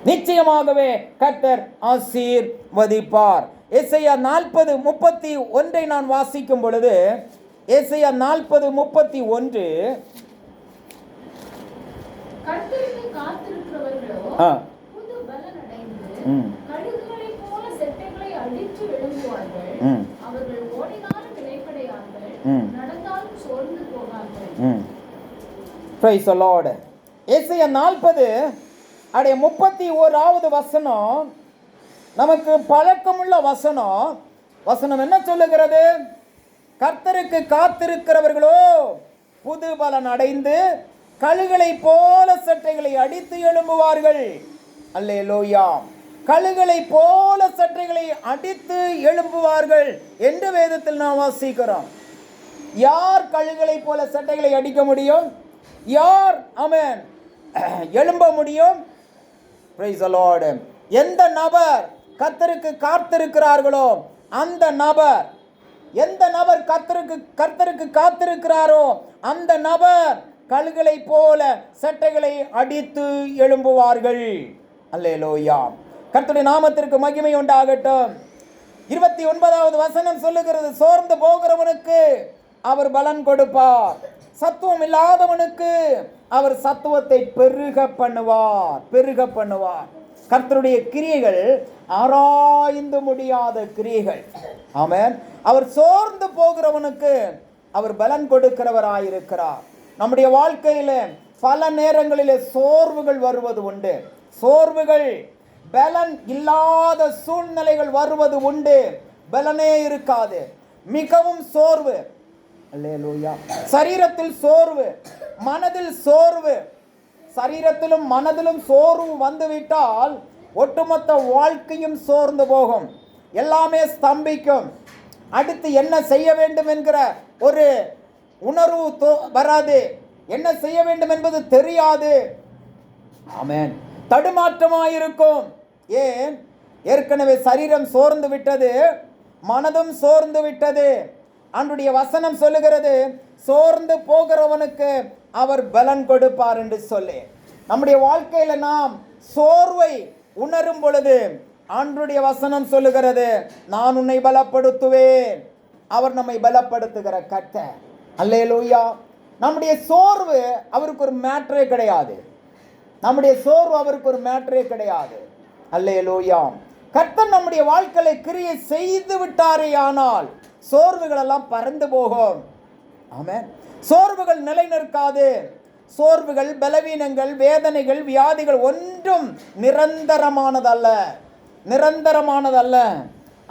நிச்சயமாகவே கர்த்தர் ஆசீர்வதிப்பார். ஏசாயா 40:31 நான் வாசிக்கும் பொழுது, ஏசாயா 40:31, கர்த்தருக்கு காத்திருக்கிறவர்களோ புது பலன் அடைந்து கழுகுகளைப் போல செட்டைகளை அடித்து எழும்புவார்கள். அவர்கள் ஓடினாலும் இளைப்படையார்கள், நடந்தாலும் சோர்ந்து போகார்கள். Praise the Lord. ஏசாயா 40:31 வசனம் நமக்கு பழக்கமுள்ள வசனம். வசனம் என்ன சொல்லுகிறது? கர்த்தருக்கு காத்திருக்கிறவர்களோ புது பலன் அடைந்து கழுகுகளை போல சட்டைகளை அடித்து எழும்புவார்கள். அல்லேலூயா. கழுகுகளை போல சட்டைகளை அடித்து எழும்புவார்கள் என்று வேதத்தில் நாம் வாசிக்கிறோம். யார் கழுகுகளை போல சட்டைகளை அடிக்க முடியும்? யார் ஆமென் எழும்ப முடியும்? Praise the Lord. எந்த நபர் கர்த்தருக்கு காத்திருக்கிறார்களோ அந்த நபர், எந்த நபர் கர்த்தருக்கு காத்திருக்கிறாரோ அந்த நபர் கழுகுகளை போல சட்டைகளை அடித்து எழும்புவார்கள். அல்லேலூயா. கர்த்தருடைய நாமத்திற்கு மகிமை உண்டாகட்டும். 29வது வசனம் சொல்லுகிறது, சோர்ந்து போகிறவனுக்கு அவர் பலன் கொடுப்பார், சத்துவம் இல்லாதவனுக்கு அவர் சத்துவத்தை பெருக பண்ணுவார். கர்த்தருடைய கிரியைகள் ஆராய்ந்து முடியாத கிரியைகள். ஆமென். அவர் சோர்ந்து போகிறவனுக்கு அவர் பலன் கொடுக்கிறவராயிருக்கிறார். நம்முடைய வாழ்க்கையில பல நேரங்களிலே சோர்வுகள் வருவது உண்டு. சோர்வுகள், பலன் இல்லாத சூழ்நிலைகள் வருவது உண்டு. பலனே இருக்காது, மிகவும் சோர்வு. அல்லேலூயா. சரீரத்தில் சோர்வு, மனதில் சோர்வு. சரீரத்திலும் மனதிலும் சோர்வு வந்துவிட்டால் ஒட்டுமொத்த வாழ்க்கையும் சோர்ந்து போகும், எல்லாமே ஸ்தம்பிக்கும். அடுத்து என்ன செய்ய வேண்டும் என்கிற ஒரு உணர்வு வராது, என்ன செய்ய வேண்டும் என்பது தெரியாது. ஆமென். தடுமாற்றமாயிருக்கும். ஏன்? ஏற்கனவே சரீரம் சோர்ந்து விட்டது, மனதும் சோர்ந்து விட்டது. ஆண்டவருடைய வசனம் சொல்லுகிறது, சோர்ந்து போகிறவனுக்கு அவர் பலன் கொடுப்பார் என்று சொல்லி. நம்முடைய வாழ்க்கையில நாம் சோர்வை உணரும் பொழுது ஆண்டவருடைய வசனம் சொல்லுகிறது, நான் உன்னை பலப்படுத்துவேன். அவர் நம்மை பலப்படுத்துகிற கர்த்தர். அல்லேலூயா. நம்முடைய சோர்வு அவருக்கு ஒரு மேட்டரே கிடையாது. நம்முடைய சோர்வு அவருக்கு ஒரு மேட்டரே கிடையாது. அல்லேலூயா. கர்த்தர் நம்முடைய வாழ்க்கையை கிரியை செய்து விட்டாரே ஆனால் சோர்வுகள் எல்லாம் பறந்து போகும். ஆமென். சோர்வுகள் நிலை நிற்காது. சோர்வுகள், பலவீனங்கள், வேதனைகள், வியாதிகள் ஒன்றும் நிரந்தரமானதல்ல.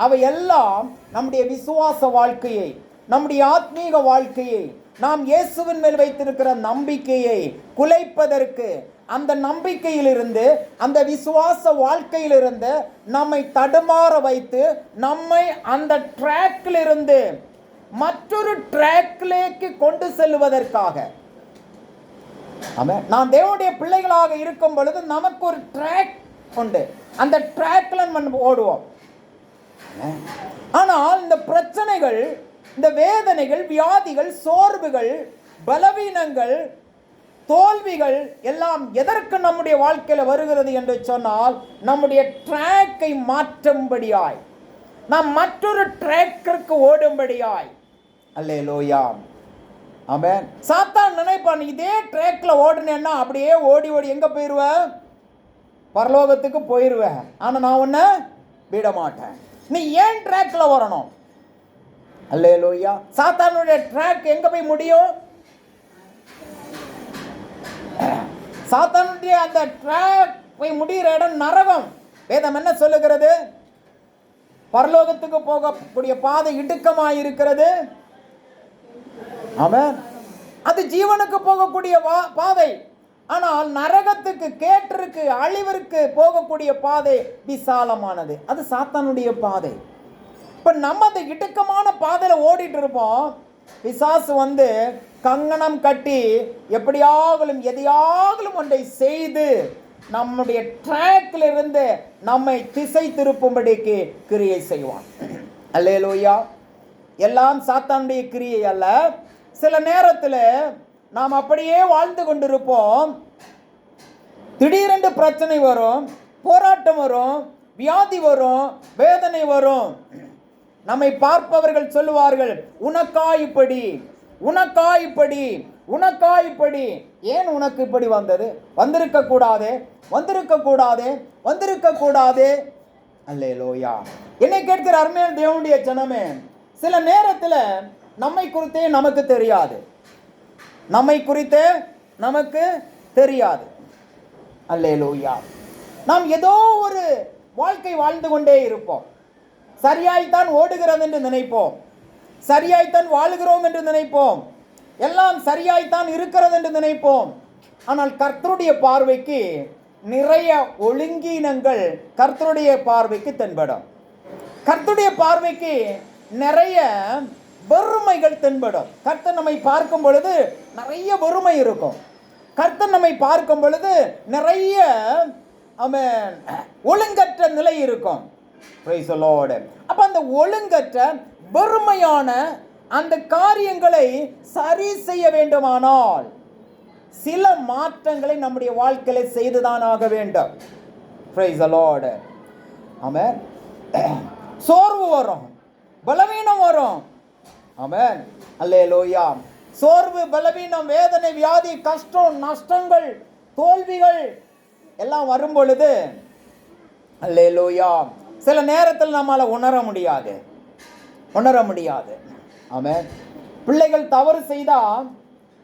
அவை எல்லாம் நம்முடைய விசுவாச வாழ்க்கையை, நம்முடைய ஆத்மீக வாழ்க்கையை, நாம் இயேசுவின் மேல் வைத்திருக்கிற நம்பிக்கையை குலைப்பதற்கு, அந்த நம்பிக்கையிலிருந்து, அந்த விசுவாச வாழ்க்கையிலிருந்து நம்மை தடுமாற வைத்து நம்மை அந்த ட்ராக்கிலிருந்து மற்றொரு ட்ராக்கிலேக்கு கொண்டு செல்வதற்காக. ஆமென். நாம் தேவனுடைய பிள்ளைகளாக இருக்கும் பொழுது நமக்கு ஒரு ட்ராக் உண்டு, அந்த ட்ராக்ல நம்ம ஓடுவோம். ஆனால் இந்த பிரச்சனைகள், இந்த வேதனைகள், வியாதிகள், சோர்வுகள், பலவீனங்கள், தோல்விகள் எல்லாம் எதற்கு நம்முடைய வாழ்க்கையில் வருகிறது என்று சொன்னால், நம்முடைய ட்ராக்கை மாற்றும்படியாய், நாம் மற்றொரு ட்ராக்கிற்கு ஓடும்படியாய். அல்லேலூயா. ஆமென். சாத்தான் நினைப்பான், இதே ட்ராக்ல ஓடுனேன்னா அப்படியே ஓடி ஓடி எங்க போயிடுவேன்? பரலோகத்துக்கு போயிடுவேன். ஆனா நான் உன்னை விட மாட்டேன். நீ ஏன் ட்ராக்ல வரணும்? அல்லேலூயா. சாத்தானுடைய ட்ராக் எங்க போய் முடியும்? சாத்தானுடைய அந்த ட்ராக் போய் முடிகிற இடம் நரகம். வேதம் என்ன சொல்லுகிறது? பரலோகத்துக்கு போகக்கூடிய பாதை இடுக்கமாயிருக்கிறது. ஆமென். அது ஜீவனுக்கு போகக்கூடிய பாதை. ஆனால் நரகத்துக்கு, கேட்டிற்கு, அழிவிற்கு போகக்கூடிய பாதை விசாலமானது. அது சாத்தானுடைய பாதை. இப்ப நம்ம அந்த இடுக்கமான பாதையில ஓடிட்டு இருப்போம். பிசாசு வந்து கங்கணம் கட்டி எப்படியாகலும் எதையாகலும் ஒன்றை செய்து நம்முடைய ட்ராக்ல இருந்து நம்மை திசை திருப்பும்படிக்கு கிரியை செய்வான். அல்லேலூயா. எல்லாம் சாத்தானுடைய கிரியை அல்ல. சில நேரத்தில் நாம் அப்படியே வாழ்ந்து கொண்டிருப்போம். திடீரென்று பிரச்சனை வரும், போராட்டம் வரும், வியாதி வரும், வேதனை வரும். நம்மை பார்ப்பவர்கள் சொல்லுவார்கள், உனக்கா இப்படி, உனக்கா இப்படி, உனக்கா இப்படி. ஏன் உனக்கு இப்படி வந்தது? வந்திருக்க கூடாதே, வந்திருக்க கூடாதே, வந்திருக்க கூடாதே. அல்லேலூயா. என்னை கேட்கிற அருமையான தேவனுடைய ஜனமே, சில நேரத்தில் நம்மை குறித்தே நமக்கு தெரியாது, நம்மை குறித்தே நமக்கு தெரியாது. அல்லேலூயா. நாம் ஏதோ ஒரு வாழ்க்கை வாழ்ந்து கொண்டே இருப்போம். சரியாய்த்தான் ஓடுகிறது என்று நினைப்போம், சரியாய்த்தான் வாழுகிறோம் என்று நினைப்போம், எல்லாம் சரியாய்த்தான் இருக்கிறது என்று நினைப்போம். ஆனால் கர்த்தருடைய பார்வைக்கு நிறைய ஒழுங்கீனங்கள் கர்த்தருடைய பார்வைக்கு தென்படும். கர்த்தருடைய பார்வைக்கு நிறைய வறுமைகள் தென்படும். கர்த்தர் நம்மை பார்க்கும் பொழுது நிறைய வறுமை இருக்கும். கர்த்தர் நம்மை பார்க்கும் பொழுது நிறைய ஒழுங்கற்ற நிலை இருக்கும். அப்ப அந்த ஒழுங்கற்ற வறுமையான அந்த காரியங்களை சரி செய்ய வேண்டுமானால் சில மாற்றங்களை நம்முடைய வாழ்க்கையில செய்துதான் ஆக வேண்டும். ஆமென். சோர்வு வரும், பலவீனம் வரும். ஆமென். அல்லேலூயா. சோர்வு, பலவீனம், வேதனை, வியாதி, கஷ்டம், நஷ்டங்கள், தோல்விகள் எல்லாம் வரும் பொழுது அல்லேலூயா சில நேரத்தில் நம்மால உணர முடியாது. ஆமென். பிள்ளைகள் தவறு செய்தா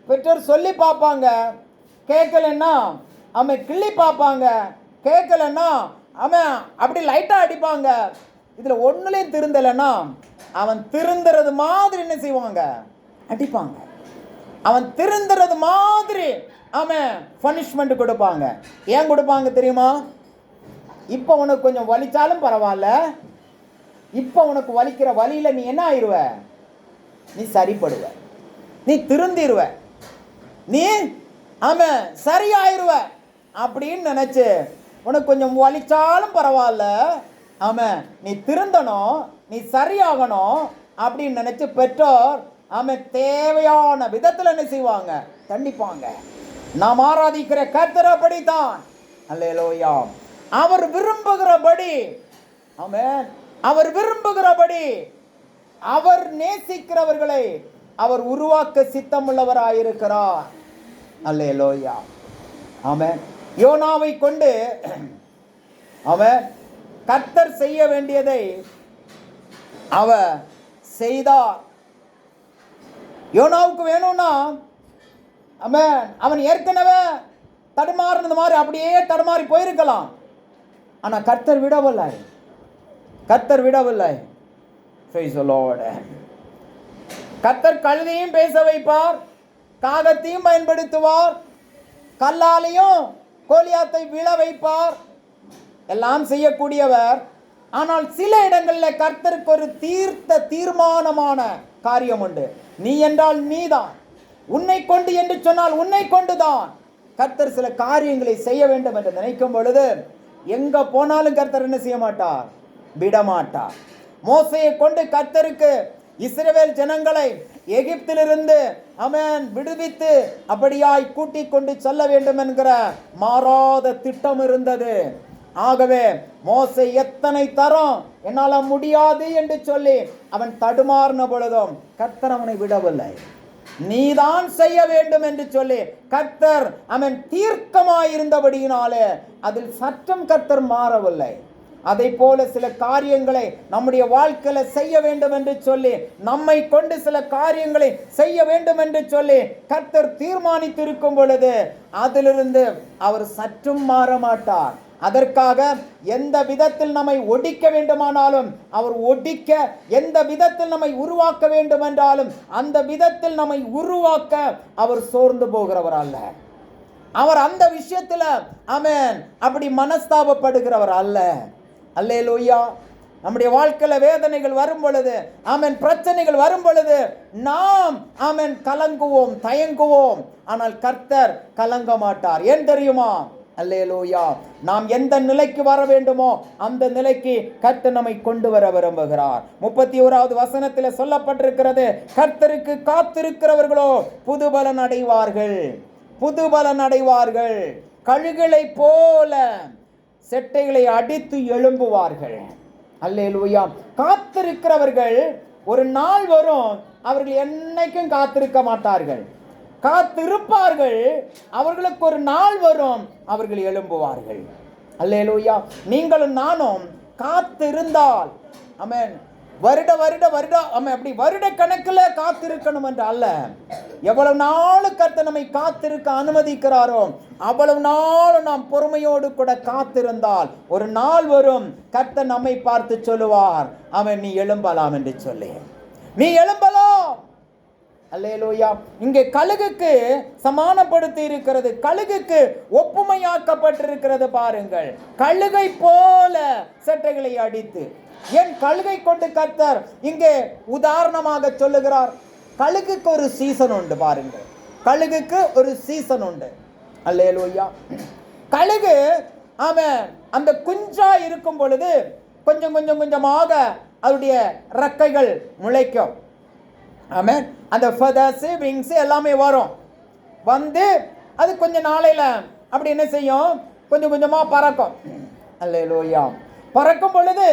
பெற்றோர் சொல்லி பார்ப்பாங்க, கேட்கலன்னா அவன் கிள்ளி பார்ப்பாங்க, கேட்கலன்னா அவன் அப்படி லைட்டா அடிப்பாங்க. இதுல ஒண்ணுலையும் திருந்தலைன்னா அவன் திருந்துறது மாதிரி என்ன செய்வாங்க? அடிப்பாங்க. அவன் திருந்துறது மாதிரி அவன் பனிஷ்மெண்ட் கொடுப்பாங்க. ஏன் கொடுப்பாங்க தெரியுமா? இப்போ உனக்கு கொஞ்சம் வலிச்சாலும் பரவாயில்ல, இப்போ உனக்கு வலிக்கிற வலியில நீ என்ன ஆயிடுவ? நீ சரிப்படுவ, நீ திருந்திடுவ, நீ ஆமாம் சரியாயிருவ அப்படின்னு நினைச்சு உனக்கு கொஞ்சம் வலிச்சாலும் பரவாயில்ல, ஆமாம் நீ திருந்தணும், நீ சரியாகணும் அப்படின்னு நினைச்சு பெற்றோர் ஆமாம் தேவையான விதத்தில் என்ன செய்வாங்க? தண்டிப்பாங்க. நாம் ஆராதிக்கிற கர்த்தர் அப்படித்தான். அல்லேலூயா. அவர் விரும்புகிறபடி, ஆமென், அவர் விரும்புகிறபடி அவர் நேசிக்கிறவர்களை அவர் உருவாக்க சித்தமுள்ளவராயிருக்கிறார். அல்லேலூயா. ஆமென். யோனாவை கொண்டு அவன் கர்த்தர் செய்ய வேண்டியதை அவர் செய்தார். யோனாவுக்கு வேணும்னா அவன் ஏற்கனவே தடுமாறினது மாதிரி அப்படியே தடுமாறி போயிருக்கலாம். ஆனா கர்த்தர் விடவில்லை, கர்த்தர் விடவில்லை. கர்த்தர் கழுதையும் பேச வைப்பார், காகத்தையும் பயன்படுத்துவார், கல்லாலையும் கோலியாத்தை விழ வைப்பார், எல்லாம் செய்யக்கூடியவர். ஆனால் சில இடங்களில் கர்த்தருக்கு ஒரு தீர்மானமான காரியம் உண்டு. நீ என்றால் நீதான், உன்னை கொண்டு என்று சொன்னால் உன்னை கொண்டுதான். கர்த்தர் சில காரியங்களை செய்ய வேண்டும் என்று நினைக்கும் பொழுது எங்க போனாலும் கர்த்தர் என்ன செய்ய மாட்டார்? விடமாட்டார். மோசையை கொண்டு கர்த்தருக்கு இஸ்ரவேல் ஜனங்களை எகிப்திலிருந்து அவன் விடுவித்து அப்படியாய் கூட்டிக் கொண்டு செல்ல வேண்டும் என்கிற மாறாத திட்டம் இருந்தது. ஆகவே மோசே எத்தனை தரம் என்னால முடியாது என்று சொல்லி அவன் தடுமாறின பொழுதும் கர்த்தர் அவனை விடவில்லை. நீதான் செய்ய வேண்டும் என்று சொல்லி கர்த்தர் அவன் தீர்க்கமாயிருந்தபடியினாலே அதில் சற்றும் கர்த்தர் மாறவில்லை. அதை போல சில காரியங்களை நம்முடைய வாழ்க்கையில செய்ய வேண்டும் என்று சொல்லி, நம்மை கொண்டு சில காரியங்களை செய்ய வேண்டும் என்று சொல்லி கர்த்தர் தீர்மானித்திருக்கும் பொழுது அதிலிருந்து அவர் சற்றும் மாற மாட்டார். அதற்காக எந்த விதத்தில் நம்மை ஒடிக்க வேண்டுமானாலும் அவர் ஒடிக்க, எந்த விதத்தில் நம்மை உருவாக்க வேண்டும் என்றாலும் அந்த விதத்தில் நம்மை உருவாக்க அவர் சோர்ந்து போகிறவர் அல்ல. அவர் அந்த விஷயத்துல ஆமென் அப்படி மனஸ்தாபப்படுகிறவர் அல்ல. அல்லேலூயா. நம்முடைய வாழ்க்கையில வேதனைகள் வரும் பொழுது, ஆமென், பிரச்சனைகள் வரும் பொழுது நாம் ஆமென் கலங்குவோம், தயங்குவோம். ஆனால் கர்த்தர் கலங்க மாட்டார். ஏன் தெரியுமா? அல்லேலூயா. நாம் எந்த நிலைக்கு வர வேண்டுமோ அந்த நிலைக்கு கர்த்தர் நம்மை கொண்டு வர விரும்புகிறார். 31வது வசனத்தில் சொல்லப்பட்டிருக்கிறது, கர்த்தருக்கு காத்திருக்கிறவர்களோ புதுபலன் அடைவார்கள், புதுபலன் அடைவார்கள், கழுகளை போல செட்டைகளை அடித்து எழும்புவார்கள். அல்லேலூயா. காத்திருக்கிறவர்கள் ஒரு நாள் வரும், அவர்கள் என்னைக்கும் காத்திருக்க மாட்டார்கள். காத்திருப்பார்கள், அவர்களுக்கு ஒரு நாள் வரும், அவர்கள் எழும்புவார்கள். அல்லேலூயா. நீங்களும் நானும் காத்திருந்தால், ஆமென், வருட ஆமென், அப்படி வருட கணக்கில் காத்திருக்கணும் என்று அல்ல. எவ்வளவு நாள் கர்த்தர் நம்மை காத்திருக்க அனுமதிக்கிறாரோ அவ்வளவு நாள் நாம் பொறுமையோடு கூட காத்திருந்தால் ஒரு நாள் வரும், கர்த்தர் நம்மை பார்த்து சொல்லுவார், அவன் நீ எழும்பலாம் என்று சொல்லி, நீ எழும்பலாம். அல்லேலூயா. இங்கே கழுகுக்கு சமானப்படுத்தி இருக்கிறது, கழுகுக்கு ஒப்புமையாக்கப்பட்டிருக்கிறது. பாருங்கள், கழுகை போல செட்டைகளை அடித்து. ஏன் கழுகை கொண்டு கர்த்தர் இங்கே உதாரணமாக சொல்லுகிறார்? கழுகுக்கு ஒரு சீசன் உண்டு. பாருங்கள், கழுகுக்கு ஒரு சீசன் உண்டு. அல்லேலூயா. கழுகு அவன் அந்த குஞ்சா இருக்கும் பொழுது கொஞ்சம் கொஞ்சமாக அதனுடைய ரெக்கைகள் முளைக்கும். ஆமென். அந்த ஃபெதர்ஸ், விங்ஸ் எல்லாமே வரும். வந்து அது கொஞ்ச நாளையில் அப்படி என்ன செய்யும், கொஞ்சம் கொஞ்சமாக பறக்கும். அல்லேலூயா. பறக்கும் பொழுது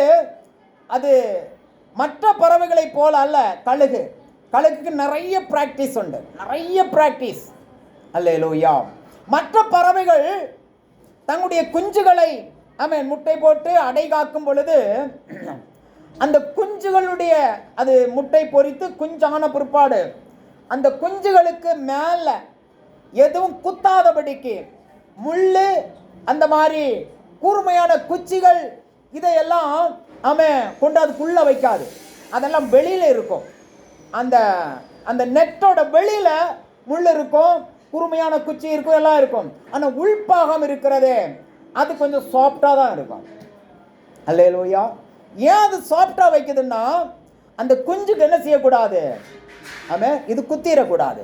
அது மற்ற பறவைகளை போல அல்ல. கழுகுக்கு நிறைய பிராக்டிஸ் உண்டு, நிறைய பிராக்டிஸ். அல்லேலூயா. மற்ற பறவைகள் தங்களுடைய குஞ்சுகளை ஆமென் முட்டை போட்டு அடை காக்கும் பொழுது அந்த குஞ்சுகளுடைய அது முட்டை பொரித்து குஞ்சான பிற்பாடு அந்த குஞ்சுகளுக்கு மேலே எதுவும் குத்தாதபடிக்கு முள்ளு, அந்த மாதிரி கூர்மையான குச்சிகள் இதையெல்லாம் அவன் கொண்டு அதுக்குள்ள வைக்காது. அதெல்லாம் வெளியில இருக்கும். அந்த அந்த நெட்டோட வெளியில முள் இருக்கும், கூர்மையான குச்சி இருக்கும், எல்லாம் இருக்கும். ஆனால் உள்பாகம் இருக்கிறதே அது கொஞ்சம் சாஃப்டாக தான் இருக்கும். அல்லேலூயா. ஏன் அது சாஃப்டாக வைக்குதுன்னா அந்த குஞ்சுக்கு என்ன செய்யக்கூடாது, ஆமாம், இது குத்திடக்கூடாது.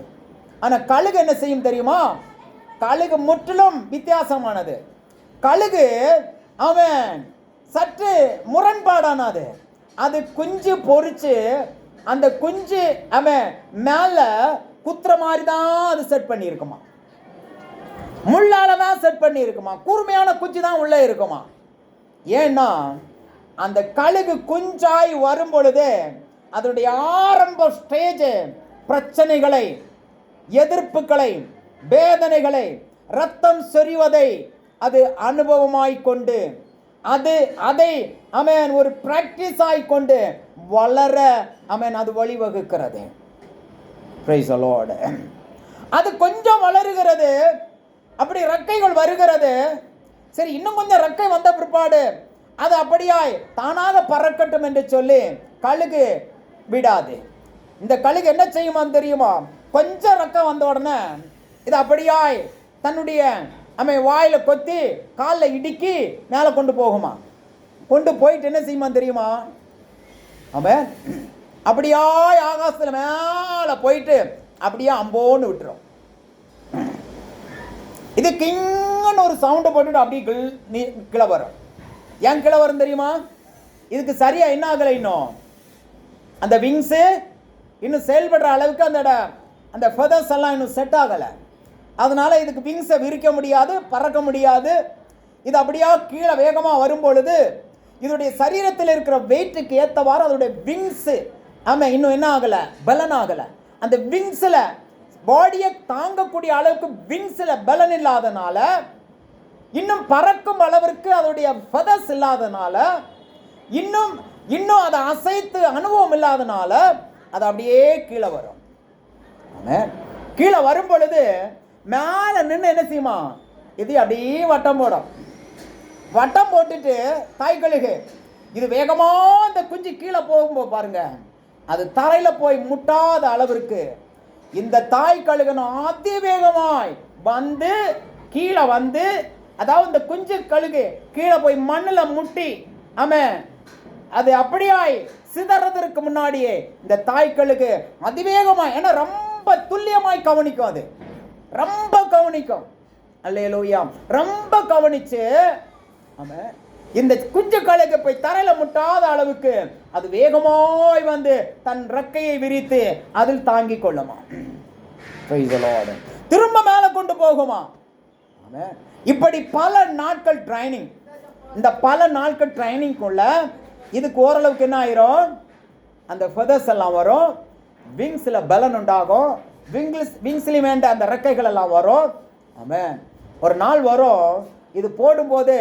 ஆனால் கழுகு என்ன செய்யும் தெரியுமா? கழுகு முற்றிலும் வித்தியாசமானது. கழுகு அவன் சற்று முரண்பாடானது. அது குஞ்சு பொறிச்சு அந்த குஞ்சு அவன் மேலே குத்துற மாதிரி தான் அது செட் பண்ணியிருக்குமா, முள்ளால தான் செட் பண்ணியிருக்குமா, கூர்மையான குஞ்சு தான் உள்ளே இருக்குமா. ஏன்னா அந்த கழுகு குஞ்சாய் வரும் பொழுது அதனுடைய ஆரம்ப ஸ்டேஜ் பிரச்சனைகளை, எதிர்ப்புகளை, வேதனைகளை, ரத்தம் சொரிவதை அது அனுபவமாய் கொண்டு அதை அவன் ஒரு பிராக்டிஸ் ஆகிக்கொண்டு வளர அவன் அது வழிவகுக்கிறது. Price the Lord. அது கொஞ்சம் வளருகிறது, அப்படி ரெக்கைகள் வருகிறது. சரி, இன்னும் கொஞ்சம் ரெக்கை வந்த பிற்பாடு அது அப்படியாய் தானாக பறக்கட்டும் என்று சொல்லி கழுகு விடாது. இந்த கழுகு என்ன செய்யுமா தெரியுமா? கொஞ்சம் ரெக்கை வந்த உடனே இது அப்படியாய் தன்னுடைய வாயில கொத்தி காலில் இடுக்கி மேலே கொண்டு போகுமா. கொண்டு போயிட்டு என்ன செய்யுமா தெரியுமா? அவன் அப்படியாய் ஆகாசத்தில் மேலே போயிட்டு அப்படியே அம்போன்னு விட்டுரும். இது கிங்கன்னு ஒரு சவுண்டு போட்டுட்டு அப்படியே கீழே வரும். ஏன் கீழே வரும் தெரியுமா? இதுக்கு சரியா என்ன ஆகலை, இன்னும் அந்த விங்ஸு இன்னும் செயல்படுற அளவுக்கு அந்த ஃபெதர்ஸ் எல்லாம் இன்னும் செட் ஆகலை. அதனால இதுக்கு விங்ஸை விரிக்க முடியாது, பறக்க முடியாது. இது அப்படியா கீழே வேகமாக வரும் பொழுது இதோடைய சரீரத்தில் இருக்கிற வெயிட்டுக்கு ஏற்றவாறு அதோடைய விங்ஸு ஆமாம் இன்னும் என்ன ஆகலை, பலன் ஆகலை. அந்த விங்ஸில் பாடியை தாங்கக்கூடிய அளவுக்கு விங்ஸில் பலன் இல்லாதனால, இன்னும் பறக்கும் அளவிற்கு அதோடைய ஃபெதர்ஸ் இல்லாதனால, இன்னும் அதை அசைத்து அனுபவம் இல்லாதனால அது அப்படியே கீழே வரும். ஆமாம். கீழே வரும் பொழுது மேலே நின்று என்ன செய்யுமா, இது அப்படியே வட்டம் போடும். வட்டம் போட்டுட்டு தாய் கழுகு இது வேகமாக அந்த குஞ்சு கீழே போகும்போது பாருங்க, அது தரையில் போய் முட்டாத அளவிற்கு இந்த தாய் கழுகனும் அதிவேகமாய் வந்து கீழே வந்து, அதாவது இந்த குஞ்சு கழுகு கீழே போய் மண்ணில் முட்டி ஆமாம் அது அப்படியாய் சிதறதற்கு முன்னாடியே இந்த தாய் கழுகு அதிவேகமாய், ஏன்னா ரொம்ப துல்லியமாய் கவனிக்கும், அது ரொம்ப கவனிக்கும். அல்லேலூயா. ரொம்ப கவனிச்சு ஆமாம் இந்த குஞ்சு கழுகு போய் தரையில் முட்டாத அளவுக்கு அது வேகமாய் வந்து தன் ரெக்கையை விரித்து அதில் தாங்கிக் கொள்ளுமா. திரும்ப மேலே கொண்டு போகுமா. ஆமாம். இப்படி பல நாட்கள் ட்ரைனிங். இந்த பல நாட்கள் ட்ரைனிங்குள்ள இதுக்கு ஓரளவுக்கு என்ன ஆயிரும், அந்த ஃபெதர்ஸ் எல்லாம் வரும், விங்ஸில் பலன் உண்டாகும், விங்ஸ்லையும் வேண்ட அந்த ரெக்கைகள் எல்லாம் வரும். ஆமென். ஒரு நாள் வரும், இது போடும்போது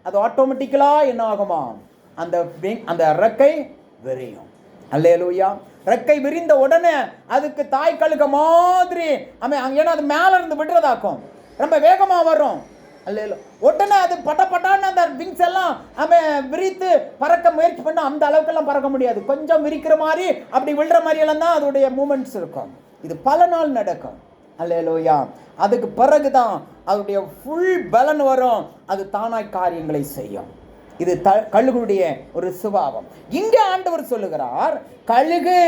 அது ஆட்டோமேட்டிக்கலாக என்ன ஆகுமா, அந்த ரெக்கை விரியும். அல்லேலூயா. ரெக்கை விரிந்த உடனே அதுக்கு தாய் கழுக மாதிரி ஏன்னா அது மேலே இருந்து விடுறதாக்கும், ரொம்ப வேகமாக வரும். அல்லேலூயா. உடனே அது பட்டான்னு அந்த விங்ஸ் எல்லாம் விரித்து பறக்க முயற்சி பண்ண அந்த அளவுக்கெல்லாம் பறக்க முடியாது. கொஞ்சம் விரிக்கிற மாதிரி அப்படி விழுற மாதிரி எல்லாம் தான் அதோடைய மூமெண்ட்ஸ் இருக்கும். இது பல நாள் நடக்கும். அல்லேலூயா. அதுக்கு பிறகுதான் அதோடைய ஃபுல் பலன் வரும், அது தானாய் காரியங்களை செய்யும். இது கழுகுடைய ஒரு சுபாவம். இங்கே ஆண்டவர் சொல்லுகிறார், கழுகு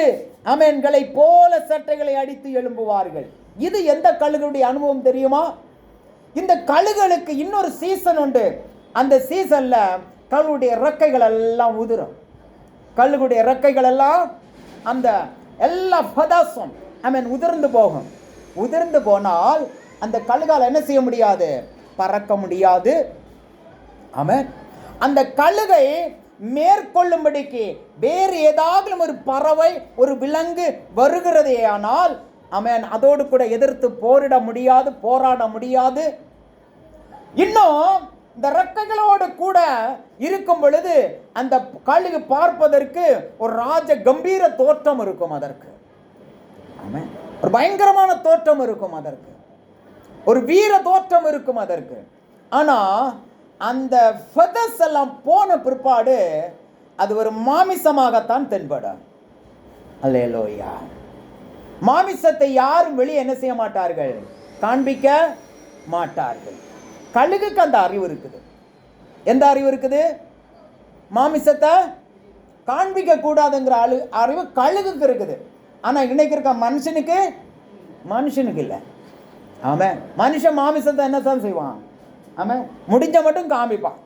அமேன்களை போல சட்டைகளை அடித்து எழும்புவார்கள். இது எந்த கழுகுடைய அனுபவம் தெரியுமா? இந்த கழுகுகளுக்கு இன்னொரு சீசன் உண்டு. அந்த சீசன்ல கழுகுடைய ரெக்கைகள் எல்லாம் உதிரும். கழுகுடைய ரெக்கைகள் எல்லாம் அந்த எல்லா பதாசம் உதிர்ந்து போகும். உதிர்ந்து போனால் அந்த கழுகால் என்ன செய்ய முடியாது, பறக்க முடியாது. ஆமென். அந்த கழுகை மேற்கொள்ளும்படிக்கு வேறு ஏதாவது ஒரு பறவை ஒரு விலங்கு வருகிறதே ஆனால் ஆமென், அதோடு கூட எதிர்த்து போராட முடியாது. இன்னும் இந்த ரெக்கைகளோடு கூட இருக்கும் பொழுது அந்த கழுகு பார்ப்பதற்கு ஒரு ராஜ கம்பீர தோற்றம் இருக்கும். அதற்கு ஆமென், ஒரு பயங்கரமான தோற்றம் இருக்கும். அதற்கு ஒரு வீர தோற்றம் இருக்கும். அதற்கு ஆனா அந்த ஃபெதர்ஸ் எல்லாம் போன பிற்பாடு அது ஒரு மாமிசமாகத்தான் தென்படும். அல்லேலூயா. மாமிசத்தை யாரும் வெளியே என்ன செய்ய மாட்டார்கள், காண்பிக்க மாட்டார்கள். கழுகுக்கு அந்த அறிவு இருக்குது. எந்த அறிவு இருக்குது? மாமிசத்தை காண்பிக்க கூடாதுங்கிற அறிவு கழுகுக்கு இருக்குது. ஆனா இன்னைக்கு இருக்க மனுஷனுக்கு இல்லை. ஆமா, மனுஷன் மாமிசத்தை என்ன தான் செய்வான், ஆமா, முடிஞ்ச மட்டும் காமிப்பான்.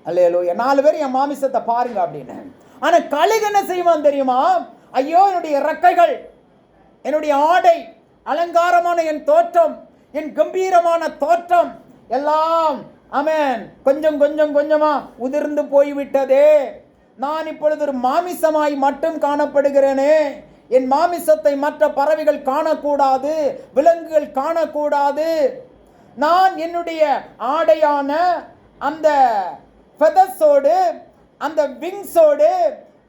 அல்லேலூயா. 4 பேர் என் மாமிசத்தை பாருங்க அப்படின்னு. ஆனா கழுகு என்ன செய்வான் தெரியுமா? ஐயோ, என்னுடைய இறக்கைகள், என்னுடைய ஆடை, அலங்காரமான என் தோற்றம், என் கம்பீரமான தோற்றம் எல்லாம் ஆமென் கொஞ்சமா உதிர்ந்து போய்விட்டதே. நான் இப்பொழுது ஒரு மாமிசமாய் மட்டும் காணப்படுகிறேனே. என் மாமிசத்தை மற்ற பறவைகள் காணக்கூடாது, விலங்குகள் காணக்கூடாது. நான் என்னுடைய ஆடையான அந்த ஃபெதர்ஸோடு, அந்த விங்ஸோடு,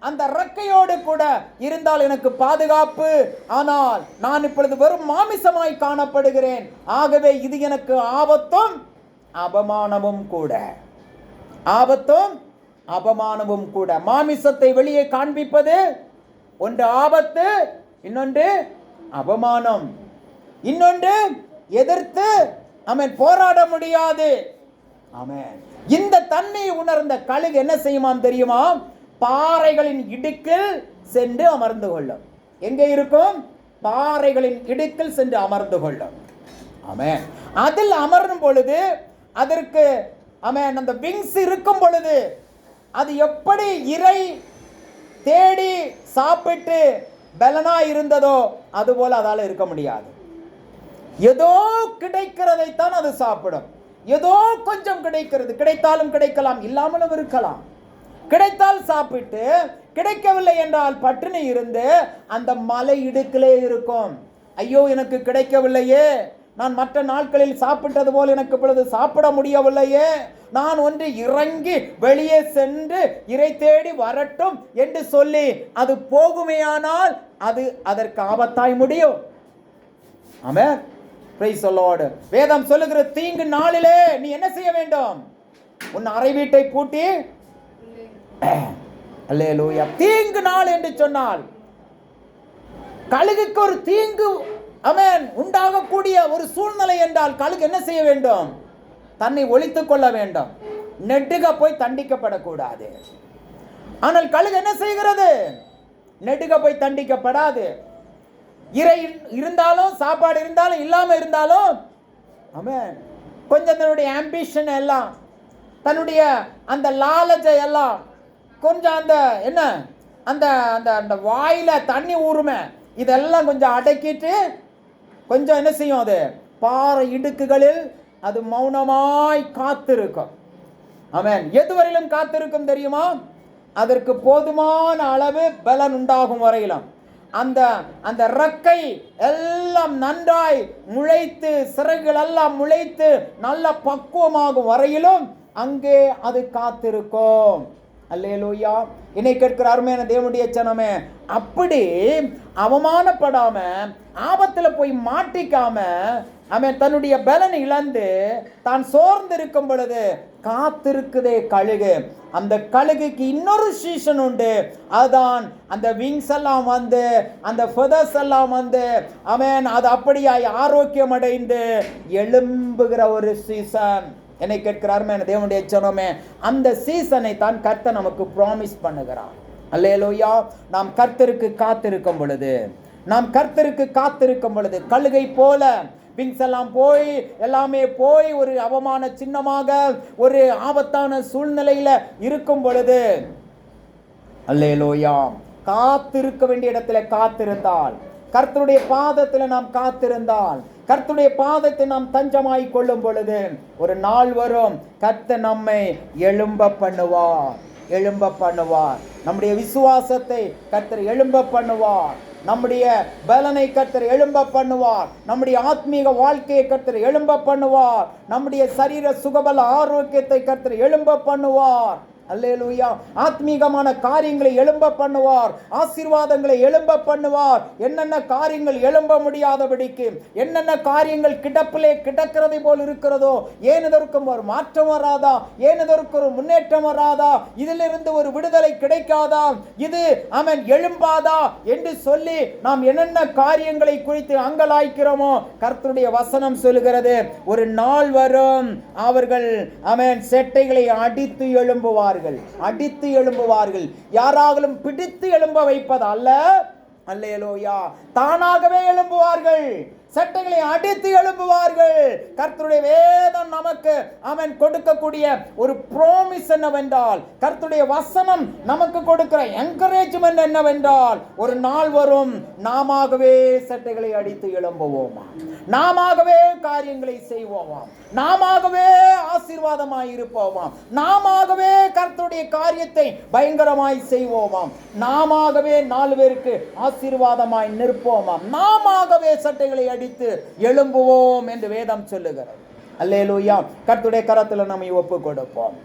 அந்த ரெக்கையோடு கூட இருந்தால் எனக்கு பாதுகாப்பு. ஆனால் நான் இப்பொழுது வெறும் மாமிசமாய் காணப்படுகிறேன். ஆகவே இது எனக்கு ஆபத்தும் அபமானமும் கூட. ஆபத்தும் அபமானமும் கூட. மாமிசத்தை வெளியே காண்பிப்பது ஒன்று ஆபத்து, இன்னொன்று அபமானம், இன்னொன்று எதிர்த்து ஆமென் போராட முடியாது. ஆமென். இந்த தன்மையை உணர்ந்த கழுகு என்ன செய்யுமாம் தெரியுமா? பாறைகளின் இடுக்கில் சென்று அமர்ந்து கொள்ளும். எங்கே இருக்கும்? பாறைகளின் இடுக்கில் சென்று அமர்ந்து கொள்ளும். ஆமென். அதில் அமரும் பொழுது அதற்கு ஆமென் அந்த விங்ஸ் இருக்கும் பொழுது அது எப்படி இறை தேடி சாப்பிட்டு பலனா இருந்ததோ அதுபோல அதால இருக்க முடியாது. ஏதோ கிடைக்கிறதைத்தான் அது சாப்பிடும். ஏதோ கொஞ்சம் கிடைக்கிறது, கிடைத்தாலும் கிடைக்கலாம், இல்லாமலும் இருக்கலாம். கிடைத்தால் சாப்பிட்டு, கிடைக்கவில்லை என்றால் பட்டினி இருந்து அந்த மலை இடுக்கிலே இருக்கும். ஐயோ, எனக்கு கிடைக்கவில்லையே, நான் மற்ற நாட்களில் சாப்பிட்டது போல் எனக்கு இப்பொழுது சாப்பிட முடியவில்லையே, நான் ஒன்று இறங்கி வெளியே சென்று இறை தேடி வரட்டும் என்று சொல்லி அது போகுமேயானால் அது அதற்கு ஆபத்தாய் முடியும். ஆமென். Praise the Lord. வேதம் சொல்லுகிற தீங்கு நாளிலே நீ என்ன செய்ய வேண்டும்? உன் அறை வீட்டை பூட்டி. அல்லேலூயா. தீங்கு நாள் என்று சொன்னால் கழுகுக்கு ஒரு தீங்கு ஆமென் உண்டாகக்கூடிய ஒரு சூழ்நிலை என்றால் கழுகு என்ன செய்ய வேண்டும்? தன்னை ஒளித்துக் கொள்ள வேண்டும். நெடுக போய் தண்டிக்கப்படக்கூடாது. ஆனால் கழுகு என்ன செய்கிறது? நெடுக போய் தண்டிக்கப்படாது. இறை இருந்தாலும், சாப்பாடு இருந்தாலும், இல்லாம இருந்தாலும் ஆமென் கொஞ்சம் தன்னுடைய ஆம்பிஷன் எல்லாம், தன்னுடைய அந்த லாலஜை எல்லாம் கொஞ்சம் அந்த என்ன அந்த அந்த அந்த வாயில தண்ணி ஊறுமே இதெல்லாம் கொஞ்சம் அடக்கிட்டு கொஞ்சம் என்ன செய்யும்? அது பாறை இடுக்குகளில் அது மௌனமாய் காத்திருக்கும். ஆமென். எதுவரையிலும் காத்திருக்கும் தெரியுமா? அதற்கு போதுமான அளவு பலன் உண்டாகும் வரையிலும். அந்த அந்த ரெக்கை எல்லாம் நன்றாய் முளைத்து, சிறகுகள் எல்லாம் முளைத்து நல்ல பக்குவமாகும் வரையிலும் அங்கே அது காத்திருக்கும். அல்லேலூயா. என்னை கேட்கிற அருமையான தேவனுடைய ஜனமே, அப்படி அவமானப்படாம, ஆபத்துல போய் மாட்டிக்காம, அவன் தன்னுடைய பலனை இழந்து தான் சோர்ந்து இருக்கும் பொழுது காத்திருக்குதே கழுகு. அந்த கழுகுக்கு இன்னொரு சீசன் உண்டு. அதுதான் அந்த விங்ஸ் எல்லாம் வந்து, அந்த ஃபெதர்ஸ் எல்லாம் வந்து, அவன் அது அப்படியாய் ஆரோக்கியம் அடைந்து எழும்புகிற ஒரு சீசன். என்னை கேட்கிறார் தேவனுடைய ஜனமே, அந்த சீசனை தான் கர்த்தர் நமக்கு ப்ராமிஸ் பண்ணுகிறார். அல்லேலூயா. நாம் கர்த்தருக்கு காத்திருக்கும் பொழுது, கழுகை போல விங்ஸ் எல்லாம் போய், எல்லாமே போய், ஒரு அவமான சின்னமாக, ஒரு ஆபத்தான சூழ்நிலையில இருக்கும் பொழுது, அல்லேலூயா, காத்திருக்க வேண்டிய இடத்துல காத்திருந்தால், கர்த்தருடைய பாதத்தில் நாம் காத்திருந்தால், கர்த்தருடைய பாதத்தை நாம் தஞ்சமாய் கொள்ளும் பொழுது, ஒரு நாள் வரும் கர்த்தர் நம்மை எழும்ப பண்ணுவார். நம்முடைய விசுவாசத்தை கர்த்தர் எழும்ப பண்ணுவார். நம்முடைய பலனை கர்த்தர் எழும்ப பண்ணுவார். நம்முடைய ஆத்மீக வாழ்க்கையை கர்த்தர் எழும்ப பண்ணுவார். நம்முடைய சரீர சுகபல ஆரோக்கியத்தை கர்த்தர் எழும்ப பண்ணுவார். அல்லேலூயா. ஆத்மீகமான காரியங்களை எழும்ப பண்ணுவார். ஆசீர்வாதங்களை எழும்ப பண்ணுவார். என்னென்ன காரியங்கள் எழும்ப முடியாதபடிக்கு, என்னென்ன காரியங்கள் கிடப்பிலே கிடக்கிறதை போல் இருக்கிறதோ, ஏன் இதற்கு ஒரு மாற்றம் வராதா? ஏன் இதற்கு ஒரு முன்னேற்றம் வராதா? இதிலிருந்து ஒரு விடுதலை கிடைக்காதா? இது அவன் எழும்பாதா என்று சொல்லி நாம் என்னென்ன காரியங்களை குறித்து அங்கலாய்க்கிறோமோ, கர்த்தருடைய வசனம் சொல்லுகிறது, ஒரு நாள் வரும் அவர்கள் அவன் செட்டைகளை அடித்து எழும்புவார்கள். யாராலும் பிடித்து எழும்ப வைப்பது அல்ல. அல்லேலூயா. தானாகவே எழும்புவார்கள். சட்டைகளை அடித்து எழும்புவார்கள். கர்த்தருடைய வேதம் நமக்கு அவன் கொடுக்கக்கூடிய ஒரு ப்ராமிஸ் என்னவென்றால், கர்த்தருடைய வசனம் நமக்கு கொடுக்கிற என்கரேஜ்மெண்ட் என்னவென்றால், ஒரு நாள் வரும் நாமாகவே சட்டைகளை அடித்து எழும்புவோமா, நாமாகவே காரியங்களை செய்வோமா, நாமாகவே ஆசீர்வாதமாய் இருப்போமாம், நாமாகவே கர்த்தருடைய காரியத்தை பயங்கரமாய் செய்வோமாம், நாமாகவே 4 பேருக்கு ஆசீர்வாதமாய் நிற்போமாம், நாமாகவே சட்டைகளை அடித்து எழும்புவோம் என்று வேதம் சொல்லுகிறது. அல்லேலூயா. கர்த்தருடைய கரத்தில் நம்மை ஒப்பு கொடுப்போம்.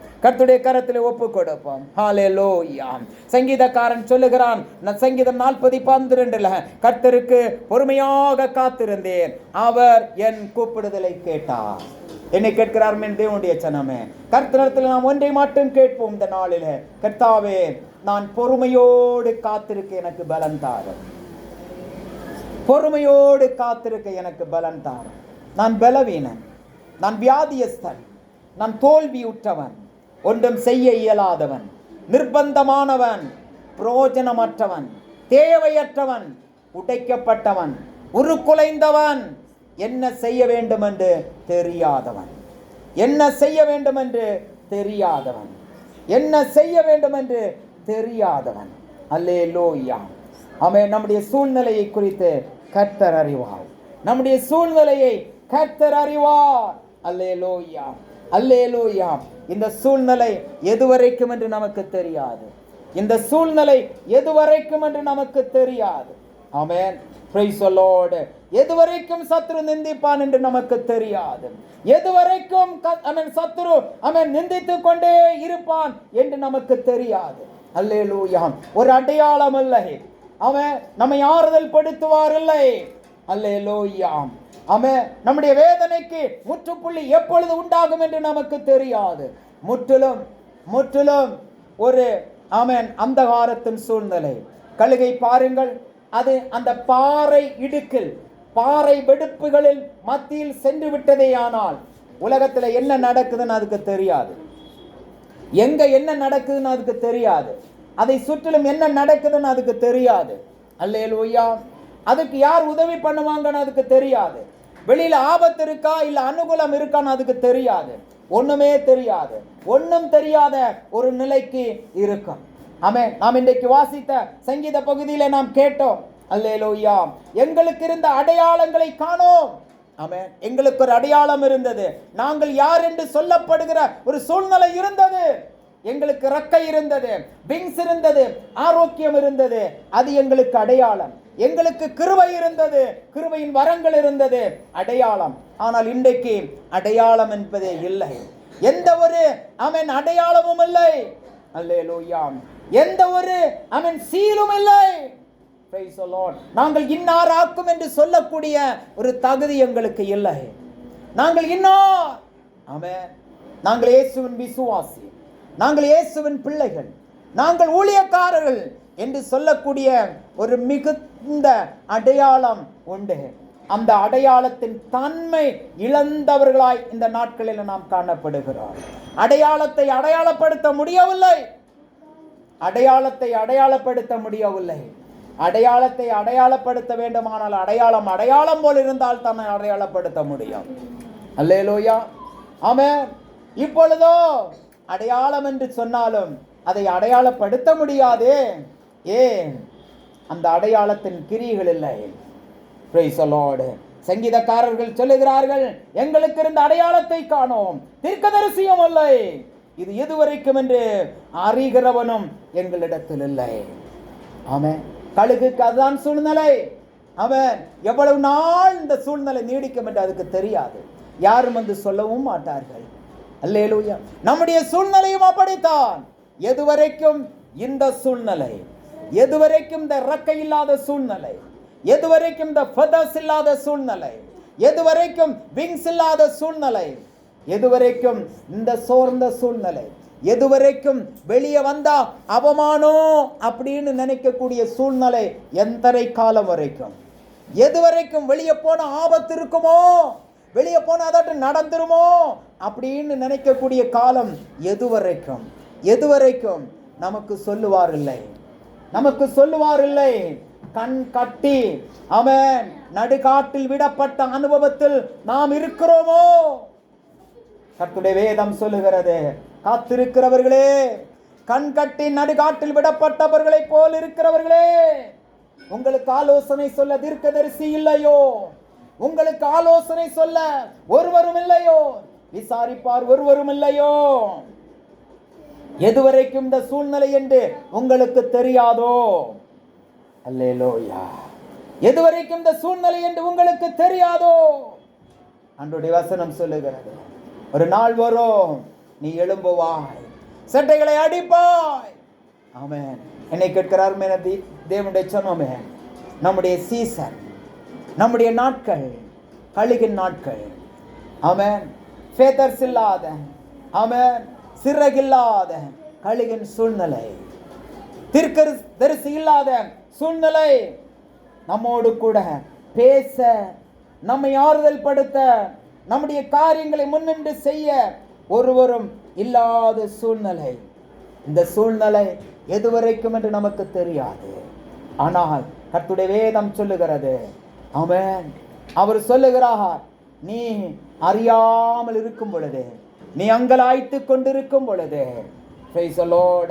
ஹல்லேலூயா. சங்கீதக்காரன் சொல்லுகிறான், சங்கீதம் 40:12, கர்த்தருக்கு பொறுமையாக காத்திருந்தேன், அவர் என் கூப்பிடுதலை கேட்டார். என்னை கேட்கிறார் தேவனுடைய ஜனமே, கர்த்தரிடத்தில் நாம் ஒன்றை மட்டும் கேட்போம் இந்த நாளில், கர்த்தாவே, நான் பொறுமையோடு காத்திருக்க எனக்கு பலன் தாரும். பொறுமையோடு காத்திருக்க எனக்கு பலன் தாரும். நான் பலவீனன், நான் வியாதியஸ்தன், நான் தோல்வியுற்றவன், ஒன்றும் செய்ய இயலாதவன், நிர்பந்தமானவன், பிரயோஜனமற்றவன், தேவையற்றவன், உடைக்கப்பட்டவன், உருக்குலைந்தவன், என்ன செய்ய வேண்டும் என்று தெரியாதவன், என்ன செய்ய வேண்டும் என்று தெரியாதவன், என்ன செய்ய வேண்டும் என்று தெரியாதவன். அல்லேலூயா. ஆமென். நம்முடைய சூழ்நிலையை குறித்து கர்த்தர் அறிவார். நம்முடைய சூழ்நிலையை கர்த்தர் அறிவார். அல்லேலூயா. அல்லேலூயா. இந்த சூழ்நிலை எதுவரைக்கும் என்று நமக்கு தெரியாது. இந்த சூழ்நிலை எதுவரைக்கும் என்று நமக்கு தெரியாது. ஆமென். Praise the Lord. எதுவரைக்கும் சத்துரு நிந்திப்பான் என்று நமக்கு தெரியாது. எதுவரைக்கும் சத்துரு நிந்தித்துக் கொண்டே இருப்பான் என்று நமக்கு தெரியாது. அல்லேலூயா. ஒரு அடையாளம் இல்லை, அவன் நம்மை ஆறுதல் படுத்துவார் இல்லை. அல்லேலூயா. அவன் நம்முடைய வேதனைக்கு முற்றுப்புள்ளி எப்பொழுது உண்டாகும் என்று நமக்கு தெரியாது. முற்றிலும் ஒரு அந்தகாரத்தின் சூழ்நிலை. கழுகை பாருங்கள், அது அந்த பாறை இடுக்கில், பாறை வெடிப்புகளில் மத்தியில் சென்று விட்டதே. ஆனால் உலகத்தில் என்ன நடக்குதுன்னு அதுக்கு தெரியாது, எங்க என்ன நடக்குதுன்னு அதுக்கு தெரியாது, அதை சுற்றிலும் என்ன நடக்குதுன்னு அதுக்கு தெரியாது. அல்லேலூயா. அதுக்கு யார் உதவி பண்ணுவாங்கன்னு அதுக்கு தெரியாது. வெளியில ஆபத்து இருக்கா இல்ல அனுகூலம் இருக்கான்னு அதுக்கு தெரியாது. ஒண்ணுமே தெரியாது. ஒன்னும் தெரியாத ஒரு நிலைக்கு இருக்கும். ஆமென். நாம் இன்றைக்கு வாசித்த சங்கீத பகுதியில நாம் கேட்டோம், அல்லேலூயா, எங்களுக்கு இருந்த அடையாளங்களை காணோம். ஆமென். எங்களுக்கு ஒரு அடையாளம் இருந்தது. நாங்கள் யார் என்று சொல்லப்படுகிற ஒரு சூழ்நிலை இருந்தது. எங்களுக்கு ரெக்கை இருந்தது, விங்ஸ் இருந்தது, ஆரோக்கியம் இருந்தது. அது எங்களுக்கு அடையாளம். எங்களுக்கு கிருபை இருந்தது, கிருபையின் வரங்கள் இருந்தது, அடையாளம். ஆனால் இன்றைக்கு அடையாளம் என்பதே இல்லை. எந்த ஒரு ஆமென் அடையாளமும் இல்லை. அல்லேலூயா. எந்த ஒரு ஆமென் சீலும் இல்லை. Praise the Lord. நாங்கள் இன்னாராக்கும் என்று சொல்லக்கூடிய ஒரு தகுதி எங்களுக்கு இல்லை. நாங்கள் இன்னார். ஆமென். நாங்கள் இயேசுவின் விசுவாசி, நாங்கள் இயேசுவின் பிள்ளைகள், நாங்கள் ஊழியக்காரர்கள் என்று சொல்லக்கூடிய ஒரு மிகுந்த அடையாளம் உண்டு. அந்த அடையாளத்தின் தன்மை இழந்தவர்களாய் இந்த நாட்களில் நாம் காணப்படுகிறோம். அடையாளத்தை அடையாளப்படுத்த முடியவில்லை. அடையாளத்தை அடையாளப்படுத்த முடியவில்லை. அடையாளத்தை அடையாளப்படுத்த வேண்டுமானால் அடையாளம் போல் இருந்தால் தான் அடையாளப்படுத்த முடியும். அல்லேலூயா. ஆமென். இப்பொழுதோ அடையாளம் என்று சொன்னாலும் அதை அடையாளப்படுத்த முடியாது. ஏன்? அந்த அடையாளத்தின் கிரியைகள் இல்லை. Praise the Lord. சங்கீதக்காரர்கள் சொல்லுகிறார்கள், எங்களுக்கு இருந்த அடையாளத்தை காணோம், தீர்க்கதரிசியும் இல்லை, இது எதுவரைக்கும் என்று அறிகிறவனும் எங்களிடத்தில் இல்லை. ஆமென். கழுகுக்கு அதுதான் சூழ்நிலை. அவன் எவ்வளவு நாள் இந்த சூழ்நிலை நீடிக்கும் என்று அதுக்கு தெரியாது. யாரும் வந்து சொல்லவும் மாட்டார்கள். அல்லேலூயா. நம்முடைய சூழ்நிலையும் அப்படித்தான். எதுவரைக்கும் இந்த சூழ்நிலை, எதுவரைக்கும் இந்த இறக்கை இல்லாத சூழ்நிலை, எதுவரைக்கும் இந்த ஃபெதர்ஸ் இல்லாத சூழ்நிலை, எதுவரைக்கும் விங்ஸ் இல்லாத சூழ்நிலை, எதுவரைக்கும் இந்த சோர்ந்த சூழ்நிலை, எதுவரைக்கும் வெளியே வந்தா அவமானம் அப்படின்னு நினைக்கக்கூடிய சூழ்நிலை எத்தனை காலம் வரைக்கும், எதுவரைக்கும் வெளியே போன ஆபத்து இருக்குமோ, வெளியே போன அதாட்டும் நடந்துருமோ அப்படின்னு நினைக்கக்கூடிய காலம் எதுவரைக்கும், எதுவரைக்கும் நமக்கு சொல்லுவார் இல்லை, நமக்கு சொல்லுவார் இல்லை. கண் கட்டி அவன் நடுகாட்டில் விடப்பட்ட அனுபவத்தில் நாம் இருக்கிறோமோ? கர்த்தருடைய வேதம் சொல்லுகிறது, காத்திருக்கிறவர்களே, கண் கட்டி நடுகாட்டில் விடப்பட்டவர்களை போல் இருக்கிறவர்களே, உங்களுக்கு ஆலோசனை சொல்ல தீர்க்கதரிசி இல்லையோ? உங்களுக்கு ஆலோசனை சொல்ல ஒருவரும் இல்லையோ? விசாரிப்பார் ஒருவரும் இல்லையோ? எதுவரைக்கும் இந்த சூழ்நிலை என்று உங்களுக்கு தெரியாதோ? அல்லேலூயா. எதுவரைக்கும் இந்த சூழ்நிலை என்று உங்களுக்கு தெரியாதோ? அன்றைய வசனம் சொல்லுகிறது, ஒரு நாள் வரும், நீ எழும்புவாய், சட்டைகளை அடிப்பாய். ஆமென். என்னை கேட்கிறார் தேவனுடைய சொன்னோமே, நம்முடைய சீசன், நம்முடைய நாட்கள் கழுகின் நாட்கள். ஆமென். ஃபெதர்ஸ் இல்லாத, ஆமென், சிறகில்லாத கழுகின் சூழ்நிலை, தீர்க்கதரிசி இல்லாத சூழ்நிலை, நம்மோடு கூட பேச, நம்மை ஆறுதல் படுத்த, நம்முடைய காரியங்களை முன்னின்று செய்ய ஒருவரும் இல்லாத சூழ்நிலை. இந்த சூழ்நிலை எதுவரைக்கும் என்று நமக்கு தெரியாது. ஆனால் கர்த்தருடைய வேதம் சொல்லுகிறது, ஆமென், அவர் சொல்லுகிறார், நீ அறியாமல் இருக்கும் பொழுது, நீ அங்கலாய்த்து கொண்டிருக்கும் பொழுது, Praise the Lord,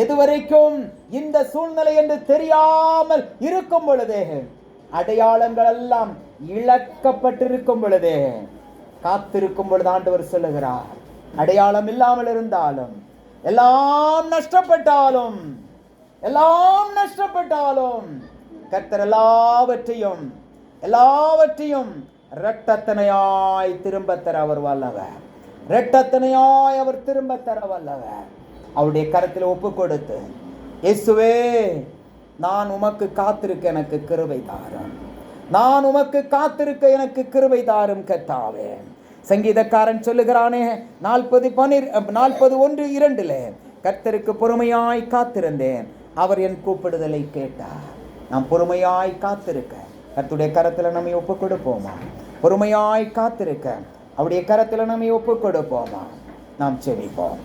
எதுவரைக்கும் இந்த சூழ்நிலை என்று தெரியாமல் இருக்கும் பொழுது, அடையாளங்கள் எல்லாம் இழக்கப்பட்டிருக்கும் பொழுது, காத்திருக்கும் பொழுது ஆண்டவர் சொல்லுகிறார், அடையாளம் இல்லாமல் இருந்தாலும், எல்லாம் நஷ்டப்பட்டாலும், எல்லாம் நஷ்டப்பட்டாலும், கர்த்தர் எல்லாவற்றையும் இரட்டத்தனையாய் திரும்ப தர அவர் வல்லவர். இரட்டத்தனையாய் அவர் திரும்ப தர வல்லவர். அவருடைய கரத்தில் ஒப்பு கொடுத்து, இயேசுவே, நான் உமக்கு காத்திருக்க எனக்கு கிருபை தாரும், நான் உமக்கு காத்திருக்க எனக்கு கிருபை தாரும் கர்த்தாவே. சங்கீதக்காரன் சொல்லுகிறானே, 40:1-2, கர்த்தருக்கு பொறுமையாய் காத்திருந்தேன், அவர் என் கூப்பிடுதலை கேட்டார். நாம் பொறுமையாய் காத்திருக்க கர்த்தருடைய கரத்தில் நம்மை ஒப்பு கொடுப்போமா? பொறுமையாய் காத்திருக்க அவருடைய கரத்தில் நம்மை ஒப்பு கொடுப்போமா? நாம் செபிப்போம்.